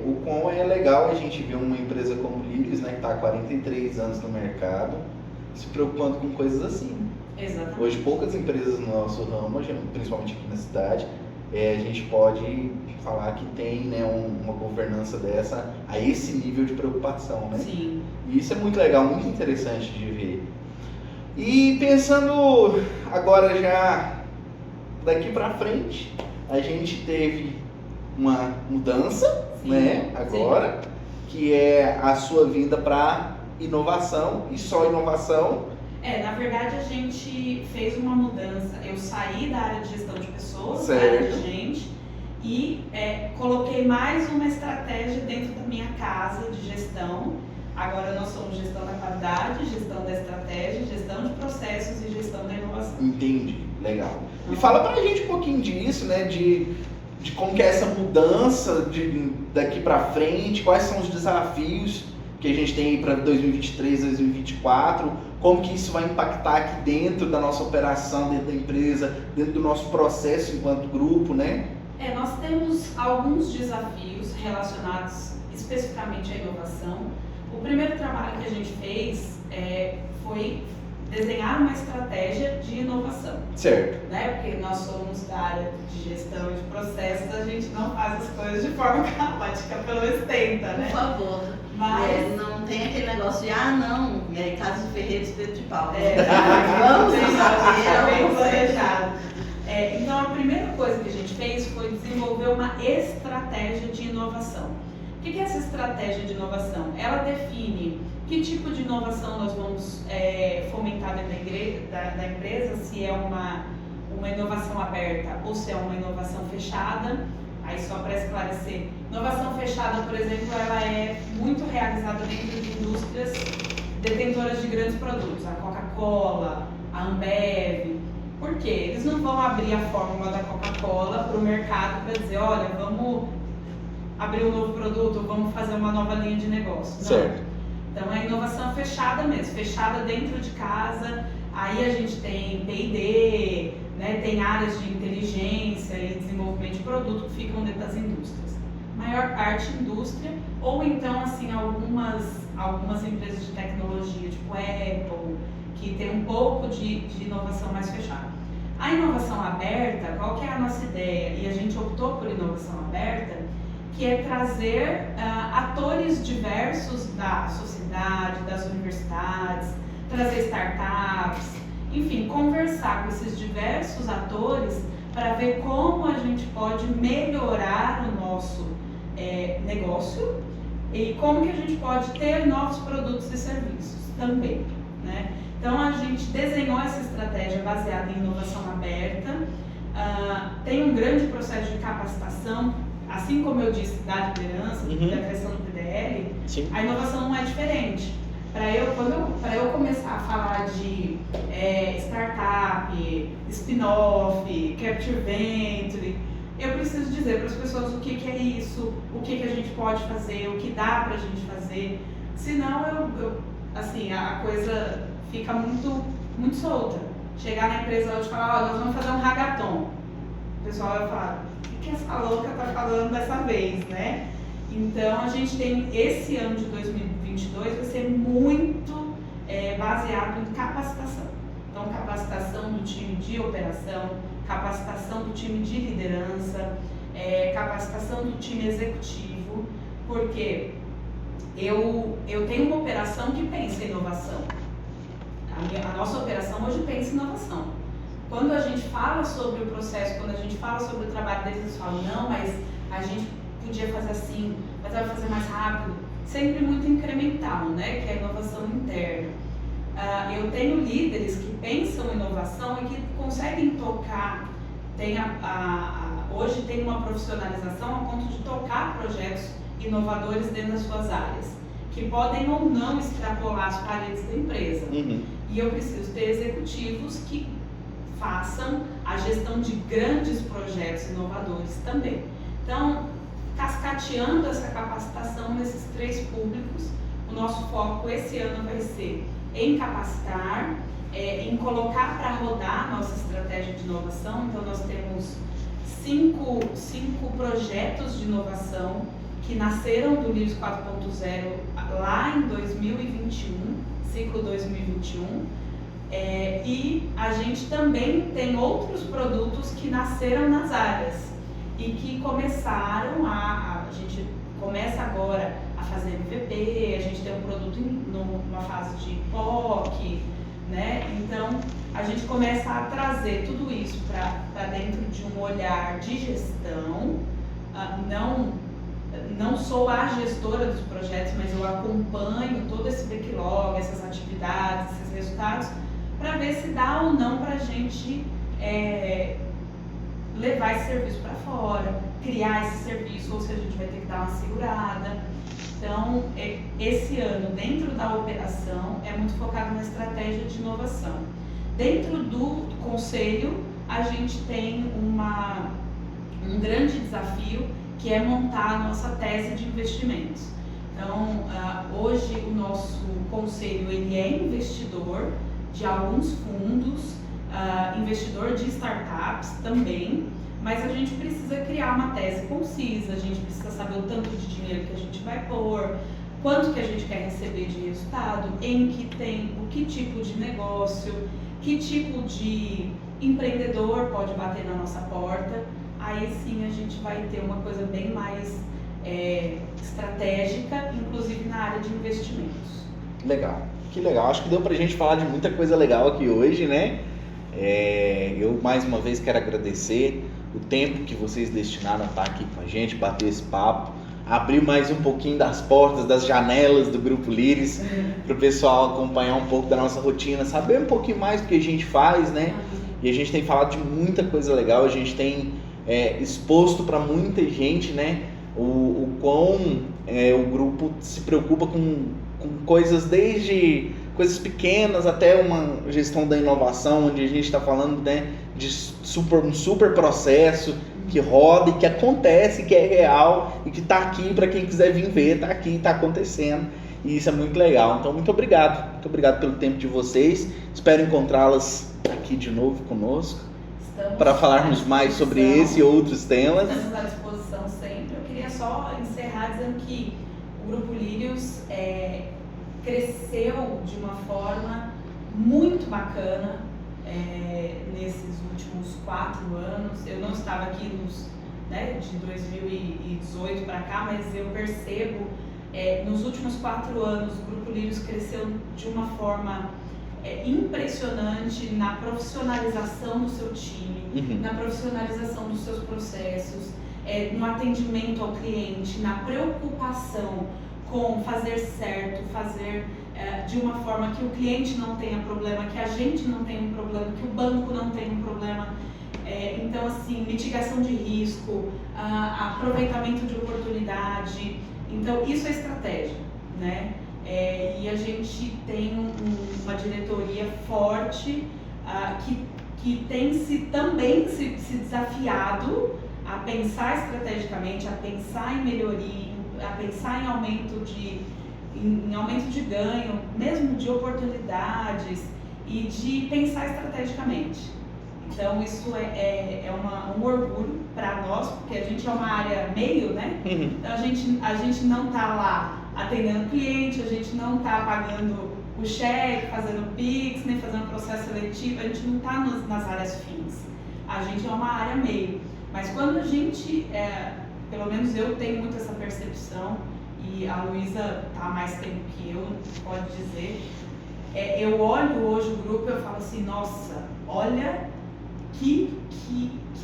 o quão é legal a gente ver uma empresa como Lírios, né, que está há 43 anos no mercado, se preocupando com coisas assim. Exatamente. Hoje poucas empresas no nosso ramo, principalmente aqui na cidade, a gente pode falar que tem, né, uma governança dessa a esse nível de preocupação, né? Sim. E isso é muito legal, muito interessante de ver. E pensando agora já daqui para frente, a gente teve uma mudança, né, agora, que é a sua vinda para inovação e só inovação. Na verdade a gente fez uma mudança. Eu saí da área de gestão de pessoas, certo, da área de gente, e coloquei mais uma estratégia dentro da minha casa de gestão. Agora nós somos gestão da qualidade, gestão da estratégia, gestão de processos e gestão da inovação. Entendi, legal. E fala pra gente um pouquinho disso, né, de como que é essa mudança daqui pra frente, quais são os desafios que a gente tem aí para 2023, 2024, como que isso vai impactar aqui dentro da nossa operação, dentro da empresa, dentro do nosso processo enquanto grupo, né? Nós temos alguns desafios relacionados especificamente à inovação. O primeiro trabalho que a gente fez foi desenhar uma estratégia de inovação. Certo. Né? Porque nós somos da área de gestão e de processos, a gente não faz as coisas de forma caótica, pelo menos tenta, né? Por favor. Mas não tem aquele negócio de, não, e aí casa de ferreiro, espeto de pau. Vamos fazer, bem planejado. Então, a primeira coisa que a gente fez foi desenvolver uma estratégia de inovação. O que é essa estratégia de inovação? Ela define que tipo de inovação nós vamos fomentar dentro da empresa, se é uma inovação aberta ou se é uma inovação fechada. Aí só para esclarecer, inovação fechada, por exemplo, ela é muito realizada dentro de indústrias detentoras de grandes produtos, a Coca-Cola, a Ambev. Por quê? Eles não vão abrir a fórmula da Coca-Cola para o mercado para dizer, olha, vamos abrir um novo produto, vamos fazer uma nova linha de negócio. Não. Certo. Então é inovação fechada mesmo, fechada dentro de casa. Aí a gente tem P&D, né, tem áreas de inteligência e desenvolvimento de produto que ficam dentro das indústrias. Maior parte indústria, ou então assim algumas empresas de tecnologia, tipo Apple, que tem um pouco de inovação mais fechada. A inovação aberta, qual que é a nossa ideia? E a gente optou por inovação aberta, que é trazer atores diversos da sociedade, das universidades, trazer startups, enfim, conversar com esses diversos atores para ver como a gente pode melhorar o nosso negócio e como que a gente pode ter novos produtos e serviços também, né? Então a gente desenhou essa estratégia baseada em inovação aberta, tem um grande processo de capacitação, assim como eu disse, da liderança, da criação do PDL. Sim. A inovação não é diferente. Para eu começar a falar de startup, spin-off, capture venture, eu preciso dizer para as pessoas o que é isso, o que a gente pode fazer, o que dá para a gente fazer. Senão, assim, a coisa fica muito, muito solta. Chegar na empresa hoje e falar, nós vamos fazer um hackathon. O pessoal vai falar, o que essa louca está falando dessa vez, né? Então, a gente tem esse ano de 2022 vai ser muito baseado em capacitação. Então, capacitação do time de operação, capacitação do time de liderança, capacitação do time executivo, porque eu tenho uma operação que pensa em inovação. A nossa operação hoje pensa em inovação. Quando a gente fala sobre o processo, quando a gente fala sobre o trabalho deles, eles falam, não, mas a gente podia fazer assim, mas vai fazer mais rápido. Sempre muito incremental, né? Que é a inovação interna. Eu tenho líderes que pensam em inovação e que conseguem tocar. Hoje tem uma profissionalização a ponto de tocar projetos inovadores dentro das suas áreas, que podem ou não extrapolar as paredes da empresa. Uhum. E eu preciso ter executivos que façam a gestão de grandes projetos inovadores também. Então, cascateando essa capacitação nesses 3 públicos, o nosso foco esse ano vai ser em capacitar, em colocar para rodar a nossa estratégia de inovação. Então, nós temos 5 projetos de inovação que nasceram do LIVS 4.0 lá em 2021, ciclo 2021, e a gente também tem outros produtos que nasceram nas áreas e que começaram a gente começa agora a fazer MVP, a gente tem um produto numa fase de POC, né? Então a gente começa a trazer tudo isso para dentro de um olhar de gestão. Não sou a gestora dos projetos, mas eu acompanho todo esse backlog, essas atividades, esses resultados, para ver se dá ou não para a gente levar esse serviço para fora, criar esse serviço, ou se a gente vai ter que dar uma segurada. Então, esse ano, dentro da operação, é muito focado na estratégia de inovação. Dentro do conselho, a gente tem um grande desafio, que é montar a nossa tese de investimentos. Então, hoje o nosso conselho ele é investidor de alguns fundos, investidor de startups também, mas a gente precisa criar uma tese concisa, a gente precisa saber o tanto de dinheiro que a gente vai pôr, quanto que a gente quer receber de resultado, em que tempo, que tipo de negócio, que tipo de empreendedor pode bater na nossa porta. Aí sim a gente vai ter uma coisa bem mais estratégica, inclusive na área de investimentos. Legal, que legal. Acho que deu pra gente falar de muita coisa legal aqui hoje, né? Eu mais uma vez quero agradecer o tempo que vocês destinaram a estar aqui com a gente, bater esse papo, abrir mais um pouquinho das portas, das janelas do Grupo Líris, para o pessoal acompanhar um pouco da nossa rotina, saber um pouquinho mais do que a gente faz, né? E a gente tem falado de muita coisa legal, a gente tem exposto para muita gente, né? O quão o grupo se preocupa com coisas, desde coisas pequenas até uma gestão da inovação, onde a gente está falando, né, de um super processo que roda e que acontece, que é real e que está aqui para quem quiser vir ver, está aqui, está acontecendo, e isso é muito legal. Então, muito obrigado pelo tempo de vocês, espero encontrá-las aqui de novo conosco para falarmos mais sobre esse e outros temas. Estamos à disposição sempre. Eu queria só encerrar dizendo que o Grupo Lírios cresceu de uma forma muito bacana nesses últimos 4 anos. Eu não estava aqui de 2018 para cá, mas eu percebo nos últimos 4 anos o Grupo Lírios cresceu de uma forma impressionante na profissionalização do seu time, na profissionalização dos seus processos, no atendimento ao cliente, na preocupação com fazer certo, fazer de uma forma que o cliente não tenha problema, que a gente não tenha um problema, que o banco não tenha um problema. Então, assim, mitigação de risco, aproveitamento de oportunidade. Então, isso é estratégia, né? E a gente tem uma diretoria forte que tem também se desafiado a pensar estrategicamente, a pensar em melhoria, a pensar em aumento de ganho, mesmo de oportunidades, e de pensar estrategicamente. Então isso é um orgulho para nós, porque a gente é uma área meio, né? Então a gente não está lá atendendo cliente, a gente não está pagando o cheque, fazendo Pix, nem fazendo processo seletivo, a gente não está nas áreas fins. A gente é uma área meio. Mas quando a gente, pelo menos eu tenho muito essa percepção, e a Luísa está há mais tempo que eu, pode dizer, eu olho hoje o grupo e eu falo assim, nossa, olha que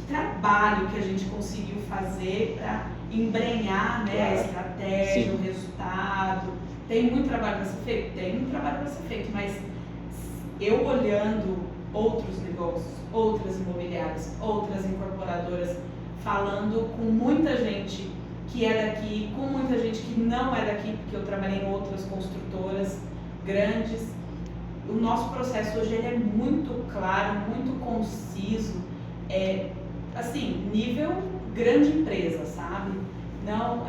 trabalho que a gente conseguiu fazer para embrenhar, né, a estratégia, sim, o resultado. Tem muito trabalho para ser feito? Tem muito trabalho para ser feito, mas eu olhando outros negócios, outras imobiliárias, outras incorporadoras, falando com muita gente que é daqui, com muita gente que não é daqui, porque eu trabalhei em outras construtoras grandes. O nosso processo hoje ele é muito claro, muito conciso, assim, nível grande empresa, sabe? Não,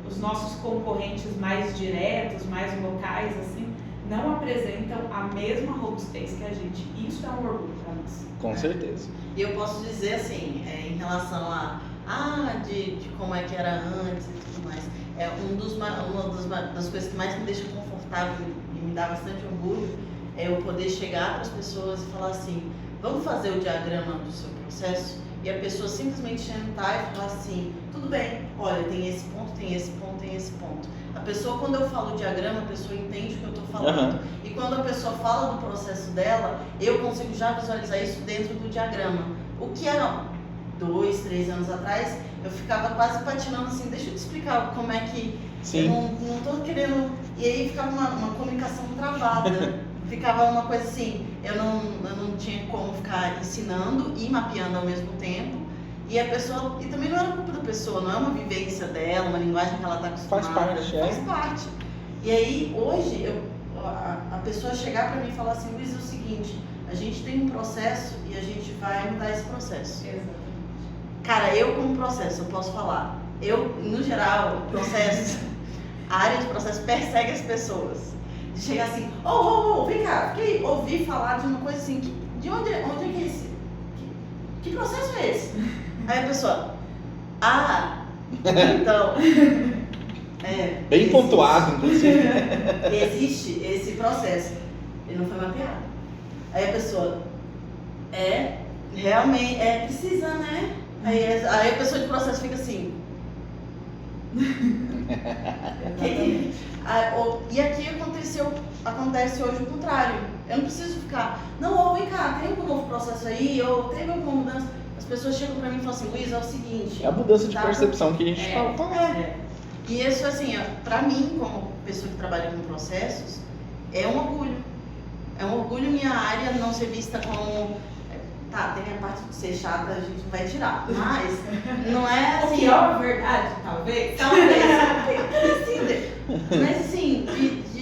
os nossos concorrentes mais diretos, mais locais, assim, não apresentam a mesma robustez que a gente. Isso é um orgulho para nós. Com certeza. E eu posso dizer assim, em relação de como é que era antes e tudo mais, uma das coisas que mais me deixa confortável e me dá bastante orgulho é eu poder chegar para as pessoas e falar assim, vamos fazer o diagrama do seu processo, e a pessoa simplesmente sentar e falar assim, tudo bem, olha, tem esse ponto, tem esse ponto, tem esse ponto. A pessoa, quando eu falo diagrama, a pessoa entende o que eu estou falando. E quando a pessoa fala do processo dela, eu consigo já visualizar isso dentro do diagrama. O que era 2, 3 anos atrás, eu ficava quase patinando assim, deixa eu te explicar como é que... Sim. Eu não estou querendo... E aí ficava uma comunicação travada. Ficava uma coisa assim, eu não tinha como ficar ensinando e mapeando ao mesmo tempo. E a pessoa... E também não era culpa da pessoa, não é uma vivência dela, uma linguagem que ela está acostumada. Faz parte. E aí, hoje, a pessoa chegar para mim e falar assim, Luiz, é o seguinte, a gente tem um processo e a gente vai mudar esse processo. Exatamente. Cara, eu como processo, eu posso falar, no geral, o processo, a área de processo persegue as pessoas. De chegar assim, vem cá, fiquei ouvi falar de uma coisa assim, de onde é que é esse? Que processo é esse? Aí a pessoa, então, Bem pontuado, inclusive. Existe esse processo. Ele não foi mapeado. Aí a pessoa realmente precisa, né? Aí a pessoa de processo fica assim. E aqui acontece hoje o contrário. Eu não preciso ficar, não, vem cá, tem algum novo processo aí, ou teve alguma mudança. As pessoas chegam pra mim e falam assim, Luiz, é o seguinte. É a mudança de percepção que a gente fala. E isso, assim, pra mim, como pessoa que trabalha com processos, é um orgulho. É um orgulho minha área não ser vista como... Tá, tem a parte de ser chata, a gente não vai tirar. Mas não é assim... O que é a verdade, talvez? Mas assim,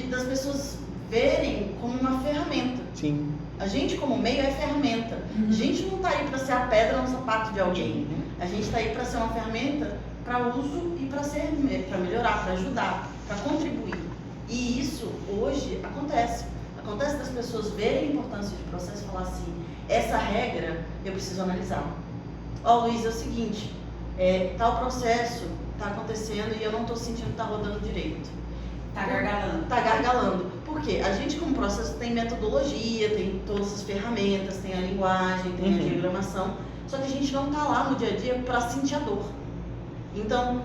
das pessoas verem como uma ferramenta. Sim. A gente como meio é ferramenta. A gente não tá aí para ser a pedra no sapato de alguém. A gente tá aí para ser uma ferramenta para uso e para melhorar, para ajudar, para contribuir. E isso hoje acontece. Acontece das pessoas verem a importância de processo e falar assim, essa regra eu preciso analisar. Luiz, é o seguinte, tal processo está acontecendo e eu não estou sentindo que está rodando direito. Tá gargalando. Tá gargalando. Por quê? A gente como processo tem metodologia, tem todas as ferramentas, tem a linguagem, tem a diagramação, só que a gente não tá lá no dia a dia para sentir a dor. Então,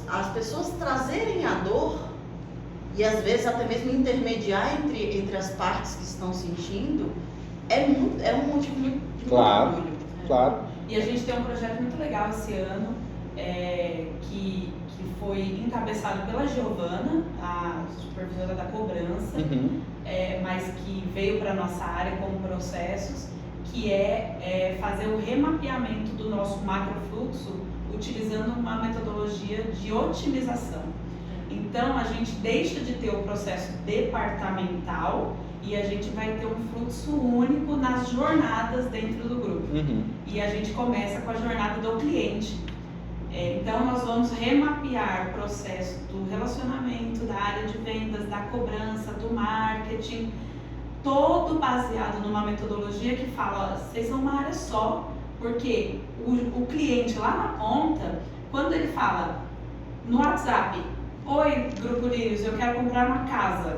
as pessoas trazerem a dor e às vezes até mesmo intermediar entre as partes que estão sentindo é um motivo muito de orgulho. Claro. E a gente tem um projeto muito legal esse ano que foi encabeçado pela Giovana, a supervisora da cobrança, mas que veio para a nossa área como processos, que é fazer o remapeamento do nosso macrofluxo utilizando uma metodologia de otimização. Então, a gente deixa de ter o processo departamental e a gente vai ter um fluxo único nas jornadas dentro do grupo. E a gente começa com a jornada do cliente. Então, nós vamos remapear o processo do relacionamento, da área de vendas, da cobrança, do marketing, todo baseado numa metodologia que fala, vocês são uma área só, porque o cliente lá na ponta, quando ele fala no WhatsApp, oi, Grupo Lírios, eu quero comprar uma casa,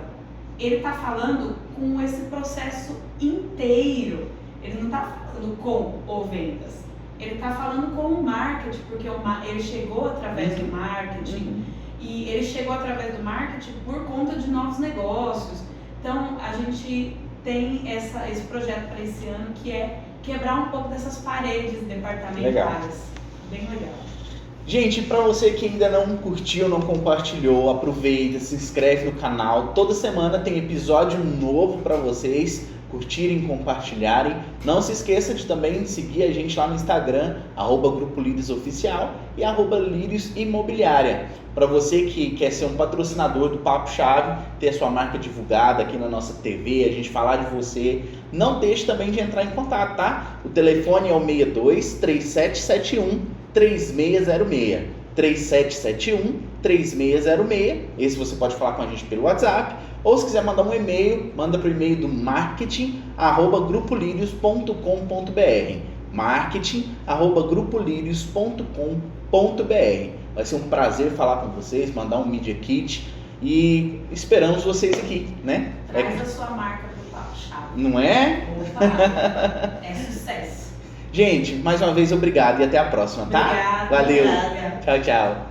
ele está falando com esse processo inteiro, ele não está falando com o vendas. Ele está falando com o marketing, porque ele chegou através do marketing e ele chegou através do marketing por conta de novos negócios. Então, a gente tem esse projeto para esse ano que é quebrar um pouco dessas paredes departamentais. Legal. Bem legal. Gente, para você que ainda não curtiu, não compartilhou, aproveita, se inscreve no canal. Toda semana tem episódio novo para vocês curtirem, compartilharem. Não se esqueça de também seguir a gente lá no Instagram, @Grupo Lírios Oficial e @Lírios Imobiliária. Para você que quer ser um patrocinador do Papo Chave, ter a sua marca divulgada aqui na nossa TV, a gente falar de você, não deixe também de entrar em contato, tá? O telefone é o 62-3771-3606. 3771-3606. Esse você pode falar com a gente pelo WhatsApp. Ou se quiser mandar um e-mail, manda para o e-mail do marketing@grupolirios.com.br. marketing@grupolirios.com.br. Vai ser um prazer falar com vocês, mandar um Media Kit e esperamos vocês aqui, né? Traz a sua marca pro Papo Chave. Não é? Opa, é sucesso. Gente, mais uma vez obrigado e até a próxima, tá? Obrigada. Valeu. Obrigada. Tchau, tchau.